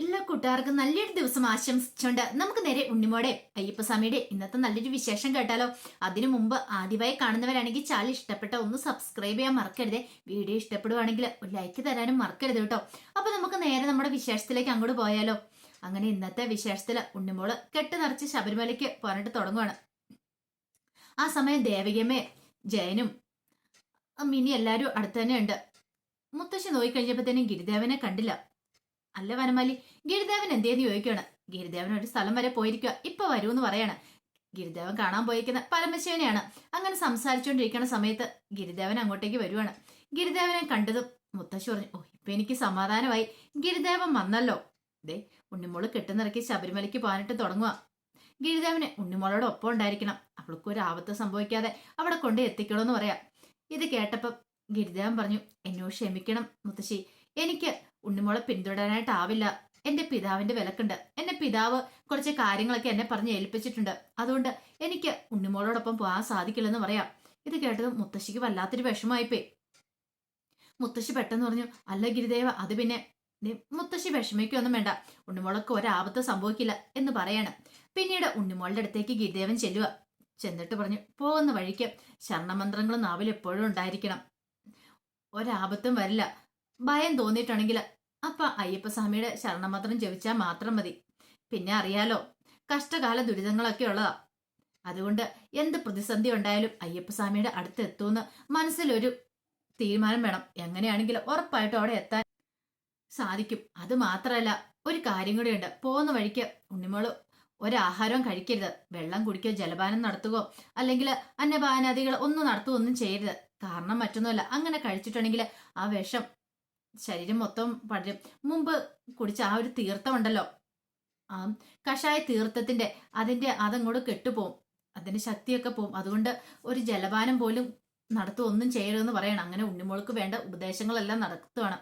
എല്ലാ കൂട്ടുകാർക്കും നല്ലൊരു ദിവസം ആശംസിച്ചുകൊണ്ട് നമുക്ക് നേരെ ഉണ്ണിമോടെ അയ്യപ്പസ്വാമിയുടെ ഇന്നത്തെ നല്ലൊരു വിശേഷം കേട്ടാലോ. അതിനു മുമ്പ് ആദ്യമായി കാണുന്നവരാണെങ്കിൽ ചാനൽ ഇഷ്ടപ്പെട്ട ഒന്ന് സബ്സ്ക്രൈബ് ചെയ്യാൻ മറക്കരുതേ. വീഡിയോ ഇഷ്ടപ്പെടുവാണെങ്കിൽ ഒരു ലൈക്ക് തരാനും മറക്കരുത് കേട്ടോ. അപ്പൊ നമുക്ക് നേരെ നമ്മുടെ വിശേഷത്തിലേക്ക് അങ്ങോട്ട് പോയാലോ. അങ്ങനെ ഇന്നത്തെ വിശേഷത്തില് ഉണ്ണിമോള് കെട്ട് നിറച്ച് ശബരിമലയ്ക്ക് പോരാട്ട് തുടങ്ങുവാണ്. ആ സമയം ദേവകിയമ്മേ ജയനും മിനി എല്ലാരും അടുത്ത് തന്നെ ഉണ്ട്. മുത്തശ്ശി നോക്കിക്കഴിഞ്ഞപ്പോഴത്തേനും ഗിരിദേവനെ കണ്ടില്ല. അല്ല വനമാലി, ഗിരിദേവൻ എന്തേന്ന് ചോദിക്കുകയാണ്. ഗിരിദേവൻ ഒരു സ്ഥലം വരെ പോയിരിക്കുക, ഇപ്പൊ വരൂന്ന് പറയാണ്. ഗിരിദേവൻ കാണാൻ പോയിരിക്കുന്ന പരമശിവനെയാണ്. അങ്ങനെ സംസാരിച്ചുകൊണ്ടിരിക്കുന്ന സമയത്ത് ഗിരിദേവൻ അങ്ങോട്ടേക്ക് വരുവാണ്. ഗിരിദേവനെ കണ്ടതും മുത്തശ്ശി പറഞ്ഞു, ഓ ഇപ്പൊ എനിക്ക് സമാധാനമായി, ഗിരിദേവൻ വന്നല്ലോ. ദേ ഉണ്ണിമോള് കെട്ടുനിറക്കി ശബരിമലയ്ക്ക് പോകാനായിട്ട് തുടങ്ങുക. ഗിരിദേവന് ഉണ്ണിമോളോട് ഒപ്പം ഉണ്ടായിരിക്കണം, അവൾക്ക് ഒരു ആപത്ത് സംഭവിക്കാതെ അവിടെ കൊണ്ട് എത്തിക്കണമെന്ന് പറയാം. ഇത് കേട്ടപ്പം ഗിരിദേവൻ പറഞ്ഞു, എന്നോട് ക്ഷമിക്കണം മുത്തശ്ശി, എനിക്ക് ഉണ്ണിമോളെ പിന്തുടരാനായിട്ടാവില്ല. എന്റെ പിതാവിന്റെ വിലക്കുണ്ട്. എന്റെ പിതാവ് കുറച്ച് കാര്യങ്ങളൊക്കെ എന്നെ പറഞ്ഞ് ഏൽപ്പിച്ചിട്ടുണ്ട്. അതുകൊണ്ട് എനിക്ക് ഉണ്ണിമോളോടൊപ്പം പോകാൻ സാധിക്കില്ലെന്ന് പറയാം. ഇത് കേട്ടതും മുത്തശ്ശിക്ക് വല്ലാത്തൊരു വിഷമമായിപ്പോയി. മുത്തശ്ശി പെട്ടെന്ന് പറഞ്ഞു, അല്ല ഗിരിദേവ, അത് പിന്നെ മുത്തശ്ശി വിഷമിക്കൊന്നും വേണ്ട, ഉണ്ണിമോളൊക്കെ ഒരാപത്ത് സംഭവിക്കില്ല എന്ന് പറയാണ്. പിന്നീട് ഉണ്ണിമോളുടെ അടുത്തേക്ക് ഗിരിദേവൻ ചെല്ലുക. ചെന്നിട്ട് പറഞ്ഞു, പോകുന്ന വഴിക്ക് ശരണമന്ത്രങ്ങളും നാവിൽ എപ്പോഴും ഉണ്ടായിരിക്കണം, ഒരാപത്തും വരില്ല. ഭയം തോന്നിയിട്ടുണ്ടെങ്കിൽ അപ്പൊ അയ്യപ്പസ്വാമിയുടെ ശരണമന്ത്രം ജപിച്ചാൽ മാത്രം മതി. പിന്നെ അറിയാലോ, കഷ്ടകാല ദുരിതങ്ങളൊക്കെ ഉള്ളതാ. അതുകൊണ്ട് എന്ത് പ്രതിസന്ധി ഉണ്ടായാലും അയ്യപ്പസ്വാമിയുടെ അടുത്ത് എത്തുമെന്ന് മനസ്സിലൊരു തീരുമാനം വേണം. എങ്ങനെയാണെങ്കിലും ഉറപ്പായിട്ടും അവിടെ എത്താൻ സാധിക്കും. അത് മാത്രമല്ല, ഒരു കാര്യം കൂടിയുണ്ട്. പോകുന്ന വഴിക്ക് ഉണ്ണിമോള് ഒരാഹാരവും കഴിക്കരുത്. വെള്ളം കുടിക്കുകയോ ജലപാനം നടത്തുകയോ അല്ലെങ്കിൽ അന്നപാനാദികൾ ഒന്നും നടത്തുകയോ ഒന്നും ചെയ്യരുത്. കാരണം മറ്റൊന്നുമല്ല, അങ്ങനെ കഴിച്ചിട്ടുണ്ടെങ്കിൽ ആ വിഷം ശരീരം മൊത്തം പടരും. മുമ്പ് കുടിച്ച ആ ഒരു തീർത്ഥം ഉണ്ടല്ലോ, ആ കഷായ തീർത്ഥത്തിന്റെ അതങ്ങോട്ട് കെട്ടുപോകും, അതിന്റെ ശക്തിയൊക്കെ പോവും. അതുകൊണ്ട് ഒരു ജലപാനം പോലും നടത്തുകയൊന്നും ചെയ്യരുതെന്ന് പറയണം. അങ്ങനെ ഉണ്ണിമോൾക്ക് വേണ്ട ഉപദേശങ്ങളെല്ലാം നടത്തുവാണ്.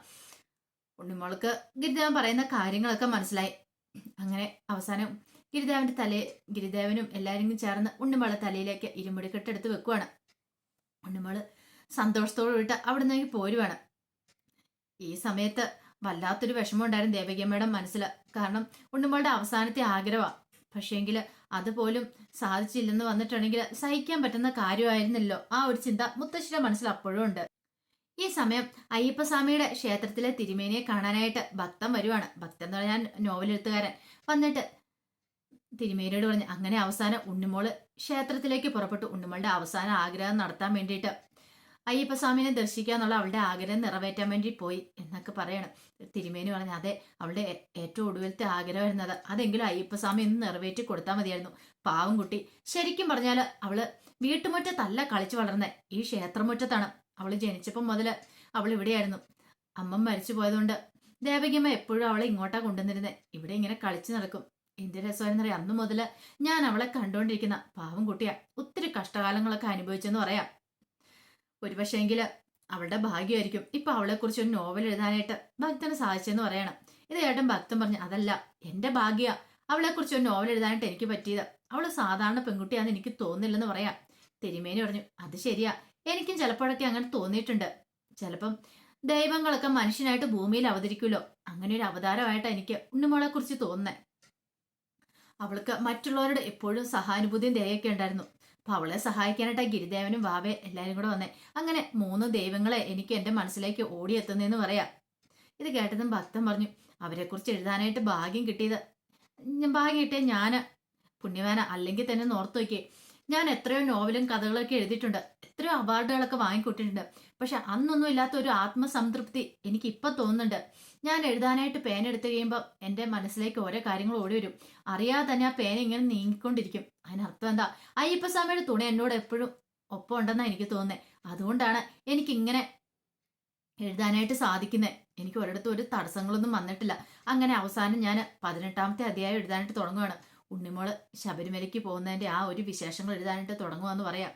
ഉണ്ണിമോൾക്ക് ഗിരിദേവൻ പറയുന്ന കാര്യങ്ങളൊക്കെ മനസ്സിലായി. അങ്ങനെ അവസാനം ഗിരിദേവനും എല്ലാവരും ചേർന്ന് ഉണ്ണിമോളെ തലയിലേക്ക് ഇരുമുടി കെട്ടെടുത്ത് വെക്കുവാണ്. ഉണ്ണിമോള് സന്തോഷത്തോട് വിട്ട് അവിടെ നിന്ന് പോരുവാണ്. ഈ സമയത്ത് വല്ലാത്തൊരു വിഷമം ഉണ്ടായിരുന്നു ദേവകിയമ്മയുടെ മനസ്സിൽ. കാരണം ഉണ്ണിമോളുടെ അവസാനത്തെ ആഗ്രഹമാണ്. പക്ഷേങ്കിൽ അതുപോലും സാധിച്ചില്ലെന്ന് വന്നിട്ടുണ്ടെങ്കിൽ സഹിക്കാൻ പറ്റുന്ന കാര്യമായിരുന്നല്ലോ. ആ ഒരു ചിന്ത മുത്തശ്ശിയുടെ മനസ്സിൽ അപ്പോഴും ഉണ്ട്. ഈ സമയം അയ്യപ്പസ്വാമിയുടെ ക്ഷേത്രത്തിലെ തിരുമേനിയെ കാണാനായിട്ട് ഭക്തൻ വരുവാണ്. ഭക്തൻ എന്ന് പറഞ്ഞാൽ നോവലെഴുത്തുകാരൻ. വന്നിട്ട് തിരുമേനിയോട് പറഞ്ഞു, അങ്ങനെ അവസാനം ഉണ്ണിമോള് ക്ഷേത്രത്തിലേക്ക് പുറപ്പെട്ടു. ഉണ്ണിമോളുടെ അവസാന ആഗ്രഹം നടത്താൻ വേണ്ടിയിട്ട് അയ്യപ്പസ്വാമിനെ ദർശിക്കാന്നുള്ള അവളുടെ ആഗ്രഹം നിറവേറ്റാൻ വേണ്ടി പോയി എന്നൊക്കെ പറയണം. തിരുമേനി പറഞ്ഞു, അതെ, അവളുടെ ഏറ്റവും ഒടുവിലത്തെ ആഗ്രഹമായിരുന്നത്. അതെങ്കിലും അയ്യപ്പസ്വാമി ഒന്ന് നിറവേറ്റി കൊടുത്താൽ മതിയായിരുന്നു. പാവം കുട്ടി. ശരിക്കും പറഞ്ഞാൽ അവള് വീട്ടുമുറ്റത്തല്ല കളിച്ചു വളർന്നേ, ഈ ക്ഷേത്രമുറ്റത്താണ്. അവള് ജനിച്ചപ്പം മുതൽ അവൾ ഇവിടെയായിരുന്നു. അമ്മ മരിച്ചു പോയതുകൊണ്ട് ദേവകിയമ്മ എപ്പോഴും അവളെ ഇങ്ങോട്ടാ കൊണ്ടുവന്നിരുന്നത്. ഇവിടെ ഇങ്ങനെ കളിച്ചു നടക്കും. എന്ത് രസമായിരുന്നറിയാം. അന്നു മുതൽ ഞാൻ അവളെ കണ്ടുകൊണ്ടിരിക്കുന്ന. പാവം കുട്ടിയാ, ഒത്തിരി കഷ്ടകാലങ്ങളൊക്കെ അനുഭവിച്ചെന്ന് പറയാം. ഒരു പക്ഷേങ്കിൽ അവളുടെ ഭാഗ്യമായിരിക്കും ഇപ്പൊ അവളെ കുറിച്ച് ഒരു നോവൽ എഴുതാനായിട്ട് ഭക്തന് സാധിച്ചെന്ന് പറയണം. ഇത് കേട്ടും ഭക്തൻ പറഞ്ഞു, അതല്ല, എന്റെ ഭാഗ്യ അവളെ കുറിച്ച് ഒരു നോവൽ എഴുതാനായിട്ട് എനിക്ക് പറ്റിയത്. അവള് സാധാരണ പെൺകുട്ടിയാന്ന് എനിക്ക് തോന്നില്ലെന്ന് പറയാം. തിരുമേനി പറഞ്ഞു, അത് ശരിയാ, എനിക്കും ചിലപ്പോഴൊക്കെ അങ്ങനെ തോന്നിയിട്ടുണ്ട്. ചിലപ്പം ദൈവങ്ങളൊക്കെ മനുഷ്യനായിട്ട് ഭൂമിയിൽ അവതരിക്കുമല്ലോ, അങ്ങനെ ഒരു അവതാരമായിട്ട് എനിക്ക് ഉണ്ണിമോളെ കുറിച്ച് തോന്നുന്നേ. അവൾക്ക് മറ്റുള്ളവരുടെ എപ്പോഴും സഹാനുഭൂതിയും ദയൊക്കെ ഉണ്ടായിരുന്നു. അപ്പൊ അവളെ സഹായിക്കാനായിട്ട് ഗിരിദേവനും വാവേ എല്ലാരും കൂടെ വന്നേ. അങ്ങനെ 3 ദൈവങ്ങളെ എനിക്ക് എന്റെ മനസ്സിലേക്ക് ഓടിയെത്തുന്നതെന്ന് പറയാം. ഇത് കേട്ടതും ഭക്തൻ പറഞ്ഞു, അവരെക്കുറിച്ച് എഴുതാനായിട്ട് ഭാഗ്യം കിട്ടിയ ഞാന് പുണ്യവാന. അല്ലെങ്കിൽ തന്നെ ഓർത്തു നോക്കിയേ, ഞാൻ എത്രയോ നോവലും കഥകളൊക്കെ എഴുതിയിട്ടുണ്ട്, എത്രയോ അവാർഡുകളൊക്കെ വാങ്ങിക്കൊണ്ടിട്ടുണ്ട്. പക്ഷെ അന്നൊന്നും ഇല്ലാത്ത ഒരു ആത്മസംതൃപ്തി എനിക്ക് ഇപ്പൊ തോന്നുന്നുണ്ട്. ഞാൻ എഴുതാനായിട്ട് പേന എടുത്തു കഴിയുമ്പോൾ എന്റെ മനസ്സിലേക്ക് ഓരോ കാര്യങ്ങൾ ഓടി വരും. അറിയാതെ തന്നെ ആ പേന ഇങ്ങനെ നീങ്ങിക്കൊണ്ടിരിക്കും. അതിനർത്ഥം എന്താ, അയ്യപ്പസ്വാമിയുടെ തുണ എന്നോട് എപ്പോഴും ഒപ്പം ഉണ്ടെന്നാണ് എനിക്ക് തോന്നുന്നത്. അതുകൊണ്ടാണ് എനിക്കിങ്ങനെ എഴുതാനായിട്ട് സാധിക്കുന്നത്. എനിക്ക് ഒരിടത്തും ഒരു തടസ്സങ്ങളൊന്നും വന്നിട്ടില്ല. അങ്ങനെ അവസാനം ഞാൻ 18ാമത്തെ അധ്യായം എഴുതാനായിട്ട് തുടങ്ങുകയാണ്. ഉണ്ണിമോള് ശബരിമലയ്ക്ക് പോകുന്നതിന്റെ ആ ഒരു വിശേഷങ്ങൾ എഴുതാനായിട്ട് തുടങ്ങുവാന്ന് പറയാം.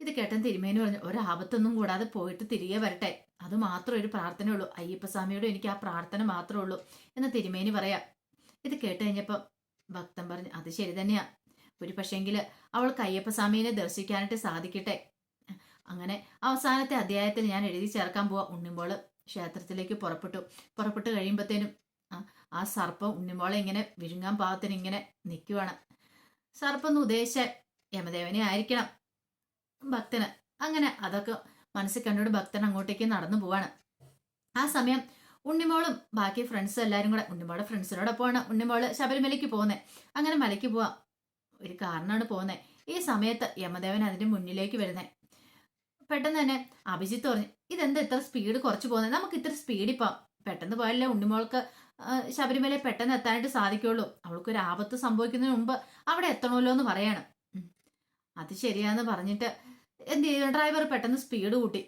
ഇത് കേട്ടൻ തിരുമേനി പറഞ്ഞു, ഒരാപത്തൊന്നും കൂടാതെ പോയിട്ട് തിരികെ വരട്ടെ, അത് മാത്രം ഒരു പ്രാർത്ഥനയുള്ളൂ. അയ്യപ്പസ്വാമിയോട് എനിക്ക് ആ പ്രാർത്ഥന മാത്രമേ ഉള്ളൂ എന്ന് തിരുമേനി പറയാം. ഇത് കേട്ട് കഴിഞ്ഞപ്പം ഭക്തൻ പറഞ്ഞു, അത് ശരി തന്നെയാ, ഒരു പക്ഷേങ്കിൽ അവൾക്ക് അയ്യപ്പസ്വാമിയെ ദർശിക്കാനായിട്ട് സാധിക്കട്ടെ. അങ്ങനെ അവസാനത്തെ അധ്യായത്തിൽ ഞാൻ എഴുതി ചേർക്കാൻ പോവാ. ഉണ്ണിമോള് ക്ഷേത്രത്തിലേക്ക് പുറപ്പെട്ടു കഴിയുമ്പോഴത്തേനും ആ ആ സർപ്പം ഉണ്ണിമോളെ ഇങ്ങനെ വിഴുങ്ങാൻ പാകത്തിന് ഇങ്ങനെ നിൽക്കുവാണ്. സർപ്പം എന്ന് ഉദ്ദേശിച്ച യമദേവനെ ആയിരിക്കണം ഭക്തന്. അങ്ങനെ അതൊക്കെ മനസ്സിൽ കണ്ടുകൊണ്ട് ഭക്തൻ അങ്ങോട്ടേക്ക് നടന്നു പോവാണ്. ആ സമയം ഉണ്ണിമോളും ബാക്കി ഫ്രണ്ട്സും എല്ലാരും കൂടെ ഉണ്ണിമോളുടെ ഫ്രണ്ട്സിനോടൊപ്പമാണ് ഉണ്ണിമോള് ശബരിമലയ്ക്ക് പോകുന്നത്. അങ്ങനെ മലയ്ക്ക് പോവാ ഒരു കാരണമാണ് പോകുന്നത്. ഈ സമയത്ത് യമദേവൻ അതിന്റെ മുന്നിലേക്ക് വരുന്നത്. പെട്ടെന്ന് തന്നെ അഭിജിത്ത് പറഞ്ഞു, ഇതെന്താ ഇത്ര സ്പീഡ് കുറച്ച് പോകുന്നത്, നമുക്ക് ഇത്ര സ്പീഡിൽ പോവാം. പെട്ടെന്ന് പോയാലേ ഉണ്ണിമോൾക്ക് ശബരിമല പെട്ടെന്ന് എത്താനായിട്ട് സാധിക്കുള്ളൂ. അവൾക്കൊരു ആപത്ത് സംഭവിക്കുന്നതിന് മുമ്പ് അവിടെ എത്തണമല്ലോ എന്ന് പറയാണ്. അത് ശരിയാന്ന് പറഞ്ഞിട്ട് എന്ത് ചെയ്തു, ഡ്രൈവർ പെട്ടെന്ന് സ്പീഡ് കൂട്ടി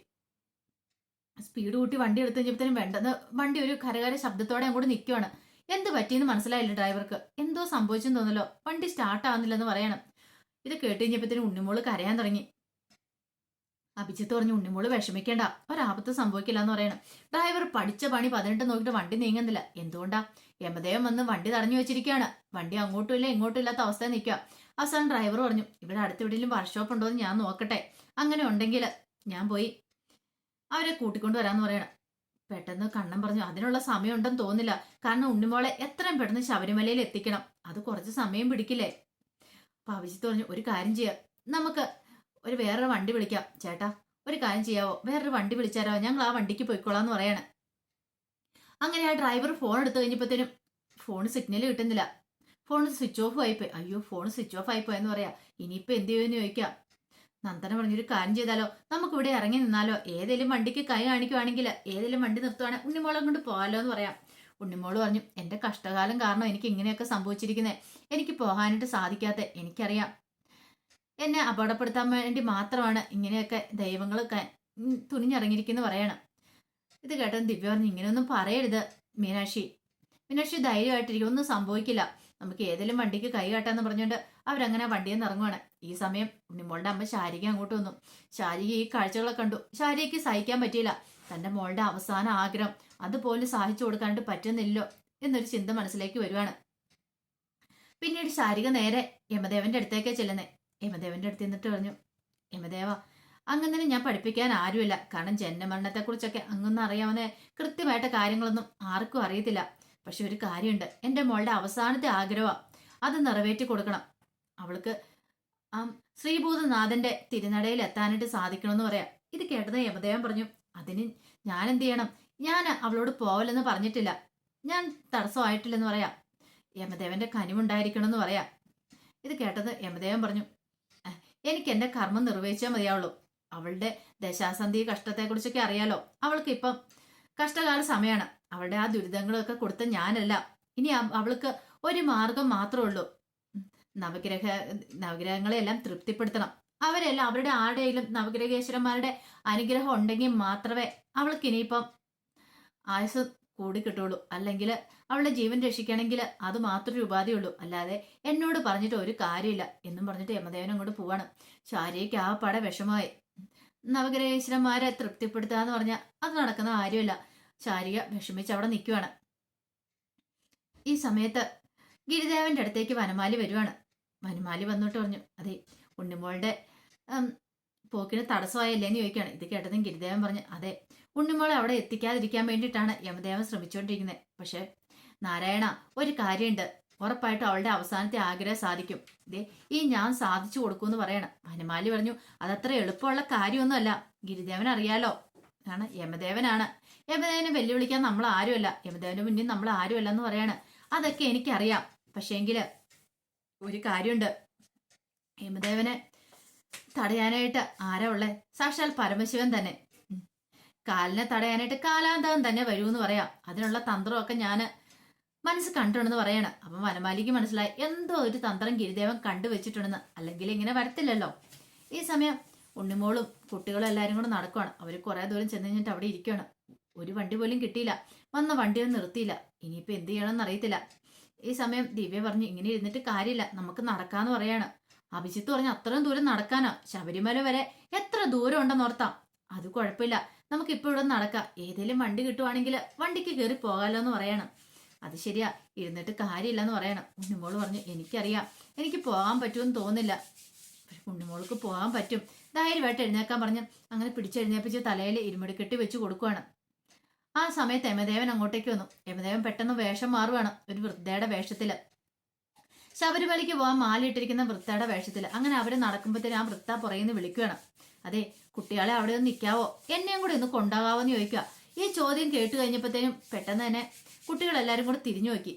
വണ്ടി എടുത്തു കഴിഞ്ഞപ്പോഴത്തേനും വേണ്ടെന്ന് വണ്ടി ഒരു കരകര ശബ്ദത്തോടെ അങ്ങോട്ട് നിൽക്കുവാണ്. എന്ത് പറ്റിയെന്ന് മനസ്സിലായില്ല ഡ്രൈവർക്ക്. എന്തോ സംഭവിച്ചെന്ന് തോന്നല്ലോ, വണ്ടി സ്റ്റാർട്ട് ആവുന്നില്ലെന്ന് പറയണം. ഇത് കേട്ട് കഴിഞ്ഞപ്പോഴത്തേനും ഉണ്ണിമോള് കരയാൻ തുടങ്ങി. അഭിജിത്ത് പറഞ്ഞു, ഉണ്ണിമോള് വിഷമിക്കേണ്ട, ഒരാപത്ത് സംഭവിക്കില്ല എന്ന് പറയണം. ഡ്രൈവർ പഠിച്ച പണി 18 നോക്കിയിട്ട് വണ്ടി നീങ്ങുന്നില്ല. എന്തുകൊണ്ടാ, യമദേവൻ വന്ന് വണ്ടി തടഞ്ഞു വെച്ചിരിക്കുകയാണ്. വണ്ടി അങ്ങോട്ടും ഇല്ല ഇങ്ങോട്ടും ഇല്ലാത്ത അവസ്ഥയിൽ നിൽക്കുക. അവസാനം ഡ്രൈവർ പറഞ്ഞു, ഇവിടെ അടുത്തെവിടെയെങ്കിലും വർക്ക്ഷോപ്പ് ഉണ്ടോ എന്ന് ഞാൻ നോക്കട്ടെ, അങ്ങനെ ഉണ്ടെങ്കിൽ ഞാൻ പോയി അവരെ കൂട്ടിക്കൊണ്ട് വരാന്ന് പറയണം. പെട്ടെന്ന് കണ്ണൻ പറഞ്ഞു, അതിനുള്ള സമയം ഉണ്ടെന്ന് തോന്നില്ല. കാരണം ഉണ്ണിമോളെ എത്രയും പെട്ടെന്ന് ശബരിമലയിൽ എത്തിക്കണം, അത് കുറച്ച് സമയം പിടിക്കില്ലേ. അപ്പൊ അഭിജിത്ത് പറഞ്ഞു, ഒരു കാര്യം ചെയ്യാം, നമുക്ക് വേറൊരു വണ്ടി വിളിക്കാം. ചേട്ടാ ഒരു കാര്യം ചെയ്യാവോ, വേറൊരു വണ്ടി വിളിച്ചാലോ, ഞങ്ങൾ ആ വണ്ടിക്ക് പോയിക്കോളാന്ന് പറയാണ്. അങ്ങനെ ആ ഡ്രൈവർ ഫോൺ എടുത്തു കഴിഞ്ഞപ്പോഴത്തേനും ഫോൺ സിഗ്നൽ കിട്ടുന്നില്ല. ഫോൺ സ്വിച്ച് ഓഫ് ആയിപ്പോയി. അയ്യോ, ഫോൺ സ്വിച്ച് ഓഫ് ആയിപ്പോയെന്ന് പറയാ. ഇനിയിപ്പോ എന്ത് ചെയ്യുമെന്ന് ചോദിക്കാം. നന്ദന പറഞ്ഞൊരു കാര്യം ചെയ്താലോ, നമുക്ക് ഇവിടെ ഇറങ്ങി നിന്നാലോ, ഏതെങ്കിലും വണ്ടിക്ക് കൈ കാണിക്കുവാണെങ്കിൽ ഏതെങ്കിലും വണ്ടി നിർത്തുവാണെങ്കിൽ ഉണ്ണിമോളെ കൊണ്ട് പോകാലോ എന്ന് പറയാം. ഉണ്ണിമോള് പറഞ്ഞു, എന്റെ കഷ്ടകാലം കാരണം എനിക്ക് ഇങ്ങനെയൊക്കെ സംഭവിച്ചിരിക്കുന്നത്, എനിക്ക് പോകാനായിട്ട് സാധിക്കാത്ത എനിക്കറിയാം. എന്നെ അപകടപ്പെടുത്താൻ വേണ്ടി മാത്രമാണ് ഇങ്ങനെയൊക്കെ ദൈവങ്ങൾ തുനിഞ്ഞിറങ്ങിയിരിക്കുന്നു പറയണം. ഇത് കേട്ടത് ദിവ്യ പറഞ്ഞു, ഇങ്ങനെയൊന്നും പറയരുത് മീനാക്ഷി. മീനാക്ഷി ധൈര്യമായിട്ടിരിക്കും, ഒന്നും സംഭവിക്കില്ല, നമുക്ക് ഏതെങ്കിലും വണ്ടിക്ക് കൈ കാട്ടാന്ന് പറഞ്ഞുകൊണ്ട് അവരങ്ങനെ വണ്ടിയിൽ നിന്ന് ഇറങ്ങുവാണ്. ഈ സമയം ഉണ്ണിമോളുടെ അമ്മ ശാരിക അങ്ങോട്ട് വന്നു. ശാരിക ഈ കാഴ്ചകളൊക്കെ കണ്ടു. ശാരികയ്ക്ക് സഹിക്കാൻ പറ്റിയില്ല. തന്റെ മോളുടെ അവസാന ആഗ്രഹം അതുപോലും സാധിച്ചു കൊടുക്കാനായിട്ട് പറ്റുന്നില്ലോ എന്നൊരു ചിന്ത മനസ്സിലേക്ക് വരുവാണ്. പിന്നീട് ശാരിക നേരെ യമദേവന്റെ അടുത്തേക്ക് ചെല്ലുന്നേ. യമദേവന്റെ അടുത്ത് നിന്നിട്ട് പറഞ്ഞു, യമദേവ, അങ്ങനെ ഞാൻ പഠിപ്പിക്കാൻ ആരുമില്ല. കാരണം ജന്മമരണത്തെക്കുറിച്ചൊക്കെ അങ്ങൊന്നും അറിയാവുന്ന കൃത്യമായിട്ട് കാര്യങ്ങളൊന്നും ആർക്കും അറിയത്തില്ല. പക്ഷെ ഒരു കാര്യമുണ്ട്, എൻ്റെ മോളുടെ അവസാനത്തെ ആഗ്രഹമാണ്, അത് നിറവേറ്റി കൊടുക്കണം. അവൾക്ക് ശ്രീഭൂതനാഥന്റെ തിരുനടയിൽ എത്താനായിട്ട് സാധിക്കണമെന്ന് പറയാം. ഇത് കേട്ടത് യമദേവൻ പറഞ്ഞു, അതിന് ഞാൻ എന്ത് ചെയ്യണം, ഞാൻ അവളോട് പോവലെന്ന് പറഞ്ഞിട്ടില്ല, ഞാൻ തടസ്സമായിട്ടില്ലെന്ന് പറയാം. യമദേവന്റെ കനിവുണ്ടായിരിക്കണം എന്ന് പറയാം. ഇത് കേട്ടത് യമദേവൻ പറഞ്ഞു, എനിക്ക് എന്റെ കർമ്മം നിർവഹിച്ചാൽ മതിയാവുള്ളൂ. അവളുടെ ദശാസന്ധി കഷ്ടത്തെക്കുറിച്ചൊക്കെ അറിയാലോ, അവൾക്ക് ഇപ്പം കഷ്ടകാല സമയമാണ്. അവളുടെ ആ ദുരിതങ്ങളൊക്കെ കൊടുത്ത ഞാനല്ല. ഇനി അവൾക്ക് ഒരു മാർഗം മാത്രമേ ഉള്ളൂ, നവഗ്രഹങ്ങളെല്ലാം തൃപ്തിപ്പെടുത്തണം. അവരെല്ലാം അവരുടെ ആരുടെയും നവഗ്രഹേശ്വരന്മാരുടെ അനുഗ്രഹം ഉണ്ടെങ്കിൽ മാത്രമേ അവൾക്ക് ഇനിയിപ്പം ആയുസ് കൂടി കിട്ടുള്ളൂ. അല്ലെങ്കിൽ അവളുടെ ജീവൻ രക്ഷിക്കണമെങ്കിൽ അത് മാത്രമേ ഉപാധിയുള്ളൂ, അല്ലാതെ എന്നോട് പറഞ്ഞിട്ട് ഒരു കാര്യമില്ല എന്നും പറഞ്ഞിട്ട് യമദേവൻ അങ്ങോട്ട് പോവാണ്. ശാരികയ്ക്ക് ആ പട വിഷമമായി. നവഗ്രഹേശ്വരന്മാരെ തൃപ്തിപ്പെടുത്തുക എന്ന് പറഞ്ഞാൽ അത് നടക്കുന്ന കാര്യമല്ല. ശാരിക വിഷമിച്ച് അവിടെ നിൽക്കുവാണ്. ഈ സമയത്ത് ഗിരിദേവന്റെ അടുത്തേക്ക് വനമാലി വരുവാണ്. വനമാലി വന്നിട്ട് പറഞ്ഞു, അതെ ഉണ്ണിമോളുടെ പോക്കിന് തടസ്സമായല്ലേന്ന് ചോദിക്കുകയാണ്. ഇത് കേട്ടതും ഗിരിദേവൻ പറഞ്ഞു, അതെ ഉണ്ണിമോളെ അവിടെ എത്തിക്കാതിരിക്കാൻ വേണ്ടിയിട്ടാണ് യമദേവൻ ശ്രമിച്ചുകൊണ്ടിരിക്കുന്നത്. പക്ഷെ നാരായണ, ഒരു കാര്യമുണ്ട്, ഉറപ്പായിട്ടും അവളുടെ അവസാനത്തെ ആഗ്രഹം സാധിക്കും. ഇതേ ഈ ഞാൻ സാധിച്ചു കൊടുക്കൂന്ന് പറയണം. വനമാലി പറഞ്ഞു, അതത്ര എളുപ്പമുള്ള കാര്യമൊന്നുമല്ല, ഗിരിദേവൻ അറിയാലോ, കാരണം യമദേവനാണ്. യമദേവനെ വെല്ലുവിളിക്കാൻ നമ്മൾ ആരുമല്ല, യമദേവന്റെ മുന്നിൽ നമ്മൾ ആരുമല്ല എന്ന് പറയാണ്. അതൊക്കെ എനിക്കറിയാം. പക്ഷേങ്കില് ഒരു കാര്യമുണ്ട്, യമദേവനെ തടയാനായിട്ട് ആരാ ഉള്ളേ? സാക്ഷാൽ പരമശിവൻ തന്നെ. കാലിനെ തടയാനായിട്ട് കാലാന്തകം തന്നെ വരൂന്ന് പറയാം. അതിനുള്ള തന്ത്രമൊക്കെ ഞാൻ മനസ്സ് കണ്ടിട്ടുണ്ടെന്ന് പറയാണ്. അപ്പം വനമാലിക്ക് മനസ്സിലായി എന്തോ ഒരു തന്ത്രം ഗിരിദേവൻ കണ്ടുവച്ചിട്ടുണ്ടെന്ന്, അല്ലെങ്കിൽ ഇങ്ങനെ വരത്തില്ലല്ലോ. ഈ സമയം ഉണ്ണിമോളും കുട്ടികളും എല്ലാവരും കൂടെ നടക്കുവാണ്. അവർ കുറെ ദൂരം ചെന്ന് കഴിഞ്ഞിട്ട് അവിടെ ഇരിക്കുകയാണ്. ഒരു വണ്ടി പോലും കിട്ടിയില്ല, വന്ന വണ്ടിയൊന്നും നിർത്തിയില്ല. ഇനിയിപ്പോ എന്ത് ചെയ്യണമെന്ന് അറിയത്തില്ല. ഈ സമയം ദിവ്യ പറഞ്ഞു, ഇങ്ങനെ ഇരുന്നിട്ട് കാര്യമില്ല, നമുക്ക് നടക്കാന്ന് പറയാണ്. അഭിജിത്ത് പറഞ്ഞു, അത്രയും ദൂരം നടക്കാനോ? ശബരിമല വരെ എത്ര ദൂരം ഉണ്ടെന്ന് ഓർത്താം. അത് കുഴപ്പമില്ല, നമുക്ക് ഇപ്പൊ ഇവിടെ നടക്കാം, ഏതെങ്കിലും വണ്ടി കിട്ടുവാണെങ്കിൽ വണ്ടിക്ക് കയറി പോകാലോ എന്ന് പറയണം. അത് ശരിയാ, ഇരുന്നിട്ട് കാര്യമില്ലെന്ന് പറയണം. ഉണ്ണിമോള് പറഞ്ഞു, എനിക്കറിയാം, എനിക്ക് പോകാൻ പറ്റുമെന്ന് തോന്നില്ല. ഉണ്ണിമോൾക്ക് പോകാൻ പറ്റും, ധൈര്യമായിട്ട് എഴുന്നേക്കാൻ പറഞ്ഞ് അങ്ങനെ പിടിച്ചെഴുന്നേപ്പിച്ച് തലയിൽ ഇരുമുടി കെട്ടി വെച്ച് കൊടുക്കുവാണ്. ആ സമയത്ത് യമദേവൻ അങ്ങോട്ടേക്ക് വന്നു. യമദേവൻ പെട്ടെന്ന് വേഷം മാറുവാണ്, ഒരു വൃദ്ധയുടെ വേഷത്തില്. ശബരിമലയ്ക്ക് പോകാൻ മാലയിട്ടിരിക്കുന്ന വൃത്തയുടെ വേഷത്തില്. അങ്ങനെ അവര് നടക്കുമ്പോഴത്തേനും ആ വൃത്ത പുറയുന്ന് വിളിക്കുകയാണ്. അതെ, കുട്ടികളെ അവിടെ ഒന്ന് നിൽക്കാവോ, എന്നെയും കൂടെ ഒന്ന് കൊണ്ടാകാവോ എന്ന് ചോദിക്കുക. ഈ ചോദ്യം കേട്ട് കഴിഞ്ഞപ്പോഴത്തേനും പെട്ടെന്ന് തന്നെ കുട്ടികളെല്ലാരും കൂടെ തിരിഞ്ഞു നോക്കി.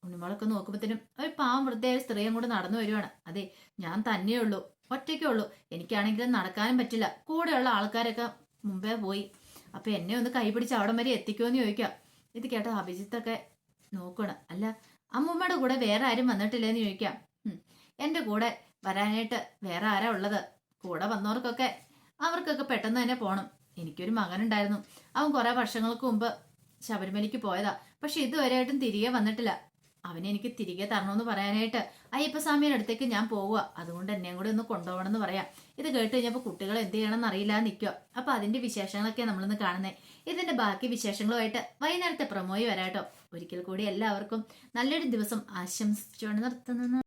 ഉണ്ണിമോളൊക്കെ നോക്കുമ്പോഴത്തേനും ഒരു പാവം വൃദ്ധയായ സ്ത്രീയും കൂടെ നടന്നു വരുവാണ്. അതെ, ഞാൻ തന്നെയുള്ളൂ, ഒറ്റയ്ക്കേ ഉള്ളൂ, എനിക്കാണെങ്കിലും നടക്കാനും പറ്റില്ല, കൂടെയുള്ള ആൾക്കാരൊക്കെ മുമ്പേ പോയി, അപ്പൊ എന്നെ ഒന്ന് കൈപിടിച്ച് അവിടെ വരെ എത്തിക്കുമെന്ന് ചോദിക്കാം. ഇത് കേട്ടോ അഭിജിത്തൊക്കെ നോക്കണം. അല്ല, അമ്മൂമ്മയുടെ കൂടെ വേറെ ആരും വന്നിട്ടില്ലെന്ന് ചോദിക്കാം. എന്റെ കൂടെ വരാനായിട്ട് വേറെ ആരാ ഉള്ളത്? കൂടെ വന്നവർക്കൊക്കെ അവർക്കൊക്കെ പെട്ടെന്ന് തന്നെ പോണം. എനിക്കൊരു മകനുണ്ടായിരുന്നു, അവൻ കുറെ വർഷങ്ങൾക്ക് മുമ്പ് ശബരിമലയ്ക്ക് പോയതാ, പക്ഷെ ഇതുവരെയായിട്ടും തിരികെ വന്നിട്ടില്ല. അവനെ എനിക്ക് തിരികെ തരണമെന്ന് പറയാനായിട്ട് അയ്യപ്പസ്വാമിയുടെ അടുത്തേക്ക് ഞാൻ പോവുക, അതുകൊണ്ട് എന്നെയും കൂടെ ഒന്ന് കൊണ്ടുപോകണം എന്ന് പറയാം. ഇത് കേട്ട് കഴിഞ്ഞപ്പോൾ കുട്ടികൾ എന്ത് ചെയ്യണമെന്ന് അറിയില്ല നിൽക്കുക. അപ്പൊ അതിന്റെ വിശേഷങ്ങളൊക്കെ നമ്മളിന്ന് കാണുന്നത്. ഇതിന്റെ ബാക്കി വിശേഷങ്ങളുമായിട്ട് വൈകുന്നേരത്തെ പ്രമോയി വരാട്ടോ. ഒരിക്കൽ കൂടി എല്ലാവർക്കും നല്ലൊരു ദിവസം ആശംസിച്ചുകൊണ്ട് നിർത്തുന്നു.